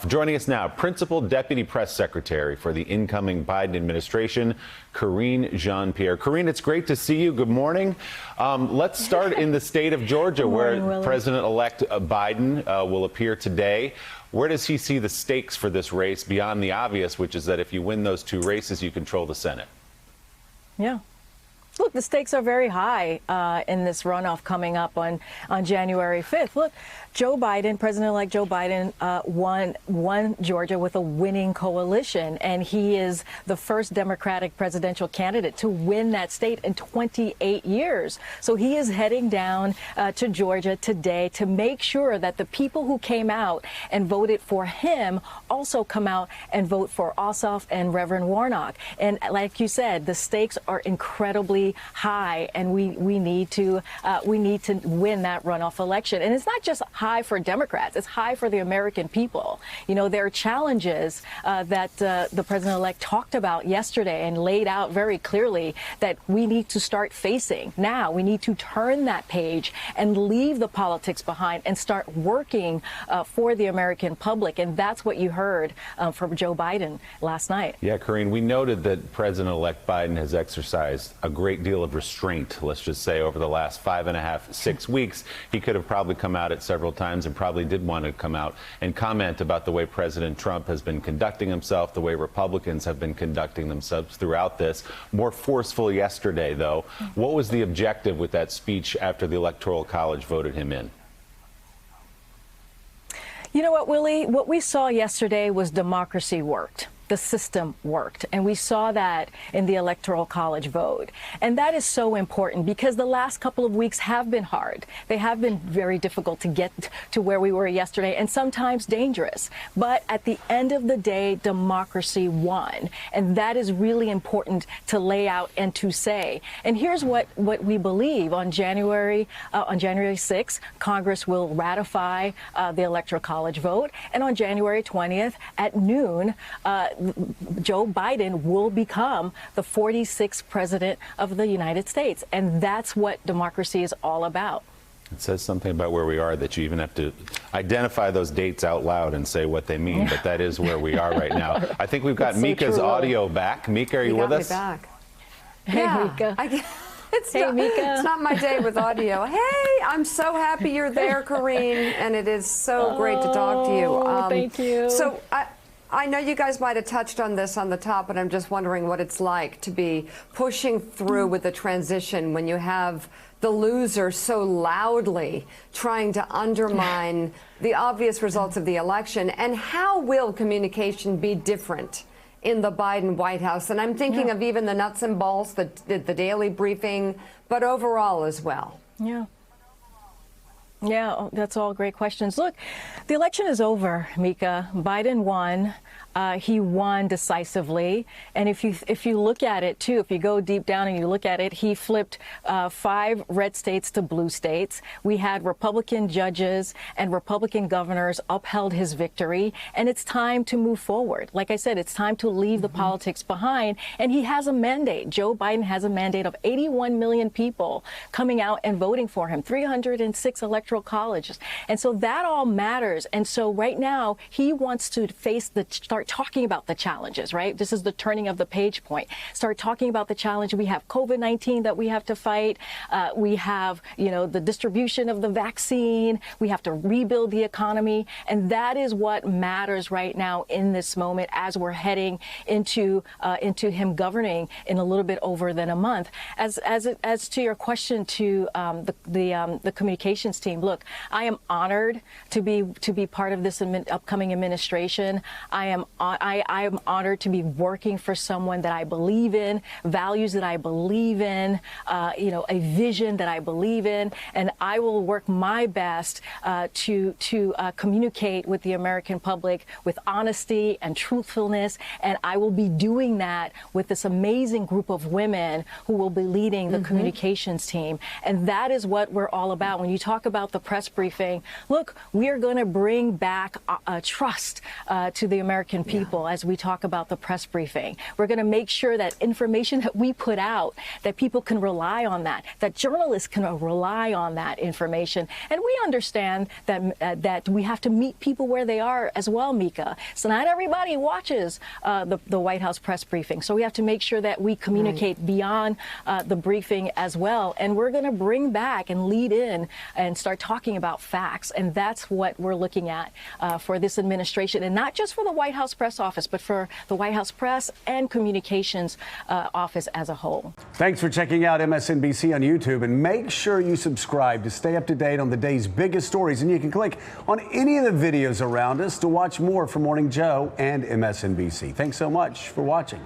runoff. Joining us now, Principal Deputy Press Secretary for the incoming Biden administration, Karine Jean-Pierre. Karine, it's great to see you. Good morning. Let's start in the state of Georgia, where President-elect Biden will appear today. Where does he see the stakes for this race beyond the obvious, which is that if you win those two races, you control the Senate? Yeah. Look, the stakes are very high in this runoff coming up on January 5th. Look, Joe Biden, President-elect Joe Biden, won Georgia with a winning coalition, and he is the first Democratic presidential candidate to win that state in 28 years. So he is heading down to Georgia today to make sure that the people who came out and voted for him also come out and vote for Ossoff and Reverend Warnock. And like you said, the stakes are incredibly high, and we need to win that runoff election. And it's not just high for Democrats; it's high for the American people. You know, there are challenges that the president-elect talked about yesterday and laid out very clearly that we need to start facing now. We need to turn that page and leave the politics behind and start working for the American public. And that's what you heard from Joe Biden last night. Yeah, Karine, we noted that President-elect Biden has exercised a great deal of restraint, let's just say, over the last 5.5, 6 weeks. He could have probably come out at several times and probably did want to come out and comment about the way President Trump has been conducting himself, the way Republicans have been conducting themselves throughout this. More forceful yesterday, though. What was the objective with that speech after the Electoral College voted him in? You know what, Willie? What we saw yesterday was democracy worked. The system worked. And we saw that in the Electoral College vote. And that is so important because the last couple of weeks have been hard. They have been very difficult to get to where we were yesterday and sometimes dangerous. But at the end of the day, democracy won. And that is really important to lay out and to say. And here's what we believe. On January 6th, Congress will ratify the Electoral College vote. And on January 20th at noon, Joe Biden will become the 46th president of the United States. And that's what democracy is all about. It says something about where we are that you even have to identify those dates out loud and say what they mean. But that is where we are right now. I think we've got Mika's audio back. Mika, are you with us? Back. Hey, Mika. It's not my day with audio. Hey, I'm so happy you're there, Karine, and it is so great to talk to you. Thank you. So I know you guys might have touched on this on the top, but I'm just wondering what it's like to be pushing through with the transition when you have the loser so loudly trying to undermine the obvious results of the election. And how will communication be different in the Biden White House? And I'm thinking of even the nuts and bolts, the daily briefing, but overall as well. Yeah, that's all great questions. Look, the election is over, Mika. Biden won. He won decisively. And if you look at it, too, if you go deep down and you look at it, he flipped 5 red states to blue states. We had Republican judges and Republican governors upheld his victory. And it's time to move forward. Like I said, it's time to leave the politics behind. And he has a mandate. Joe Biden has a mandate of 81 million people coming out and voting for him, 306 electoral colleges. And so that all matters. And so right now, he wants to start talking about the challenges, right? This is the turning of the page point. Start talking about the challenge. We have COVID-19 that we have to fight. We have, the distribution of the vaccine. We have to rebuild the economy. And that is what matters right now in this moment as we're heading into him governing in a little bit over than a month. As to your question to the communications team, look, I am honored to be part of this upcoming administration. I am honored to be working for someone that I believe in, values that I believe in, a vision that I believe in, and I will work my best to communicate with the American public with honesty and truthfulness, and I will be doing that with this amazing group of women who will be leading the communications team, and that is what we're all about. When you talk about the press briefing, look, we are going to bring back trust to the American people as we talk about the press briefing. We're going to make sure that information that we put out, that people can rely on that journalists can rely on that information. And we understand that we have to meet people where they are as well, Mika. So not everybody watches the White House press briefing. So we have to make sure that we communicate beyond the briefing as well. And we're going to bring back and lead in and start talking about facts. And that's what we're looking at for this administration, and not just for the White House press office, but for the White House press and communications office as a whole. Thanks for checking out MSNBC on YouTube, and make sure you subscribe to stay up to date on the day's biggest stories. And you can click on any of the videos around us to watch more from Morning Joe and MSNBC. Thanks so much for watching.